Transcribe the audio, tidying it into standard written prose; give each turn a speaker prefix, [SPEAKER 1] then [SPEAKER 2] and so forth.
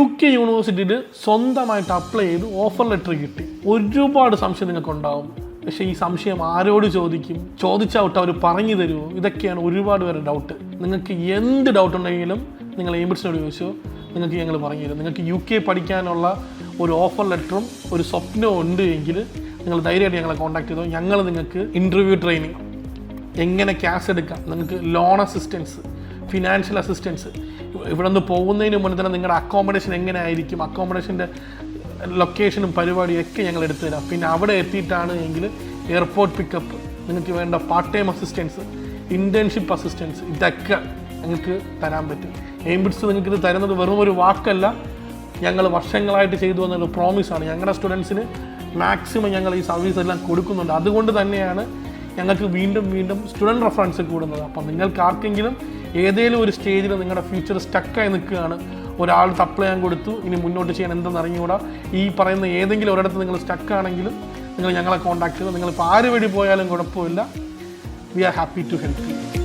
[SPEAKER 1] UK യൂണിവേഴ്സിറ്റിയിൽ സ്വന്തമായിട്ട് apply ചെയ്ത് ഓഫർ ലെറ്റർ കിട്ടി. ഒരുപാട് സംശയം നിങ്ങൾക്കുണ്ടാവും. പക്ഷേ ഈ സംശയം ആരോട് ചോദിക്കും, ചോദിച്ചാവട്ടെ അവർ പറഞ്ഞു തരുമോ, ഇതൊക്കെയാണ് ഒരുപാട് പേരുടെ ഡൗട്ട്. നിങ്ങൾക്ക് എന്ത് ഡൗട്ട് ഉണ്ടെങ്കിലും നിങ്ങൾ എയിംബിറ്റ്സിനോട് ചോദിച്ചോ, നിങ്ങൾക്ക് ഞങ്ങൾ പറഞ്ഞു തരും. നിങ്ങൾക്ക് UK പഠിക്കാനുള്ള ഒരു ഓഫർ ലെറ്ററും ഒരു സ്വപ്നവും ഉണ്ട് എങ്കിൽ നിങ്ങൾ ധൈര്യമായിട്ട് ഞങ്ങളെ കോൺടാക്ട് ചെയ്തോ. ഞങ്ങൾ നിങ്ങൾക്ക് ഇൻ്റർവ്യൂ ട്രെയിനിങ്, എങ്ങനെ ക്യാഷ് എടുക്കാം, നിങ്ങൾക്ക് ലോൺ അസിസ്റ്റൻസ്, ഫിനാൻഷ്യൽ അസിസ്റ്റൻസ്, ഇവിടെ നിന്ന് പോകുന്നതിന് മുന്നേ തന്നെ നിങ്ങളുടെ അക്കോമഡേഷൻ എങ്ങനെ ആയിരിക്കും, അക്കോമഡേഷൻ്റെ ലൊക്കേഷനും പരിപാടിയും ഒക്കെ ഞങ്ങൾ എടുത്തു തരാം. പിന്നെ അവിടെ എത്തിയിട്ടാണ് എങ്കിൽ എയർപോർട്ട് പിക്കപ്പ്, നിങ്ങൾക്ക് വേണ്ട part time assistance, internship assistance, ഇതൊക്കെ നിങ്ങൾക്ക് തരാൻ പറ്റും. എയിംബിറ്റ്സ് നിങ്ങൾക്ക് ഇത് തരുന്നത് വെറും ഒരു വാക്കല്ല, ഞങ്ങൾ വർഷങ്ങളായിട്ട് ചെയ്തു വന്നൊരു പ്രോമിസാണ്. ഞങ്ങളുടെ സ്റ്റുഡൻസിന് മാക്സിമം ഞങ്ങൾ ഈ സർവീസ് എല്ലാം കൊടുക്കുന്നുണ്ട്. അതുകൊണ്ട് തന്നെയാണ് ഞങ്ങൾക്ക് വീണ്ടും വീണ്ടും സ്റ്റുഡൻറ്റ് റെഫറൻസ് കൂടുന്നത്. അപ്പം നിങ്ങൾക്ക് ആർക്കെങ്കിലും ഏതെങ്കിലും ഒരു സ്റ്റേജിൽ നിങ്ങളുടെ ഫ്യൂച്ചർ സ്റ്റക്കായി നിൽക്കുകയാണ്, ഒരാൾ അപ്ലൈ ചെയ്യാൻ കൊടുത്തു, ഇനി മുന്നോട്ട് ചെയ്യാൻ എന്തെന്ന് അറിഞ്ഞുകൂടാ, ഈ പറയുന്ന ഏതെങ്കിലും ഒരിടത്ത് നിങ്ങൾ സ്റ്റക്കാണെങ്കിലും നിങ്ങൾ ഞങ്ങളെ കോൺടാക്ട് ചെയ്ത്, നിങ്ങളിപ്പോൾ ആര് വഴി പോയാലും കുഴപ്പമില്ല, we are happy to help U.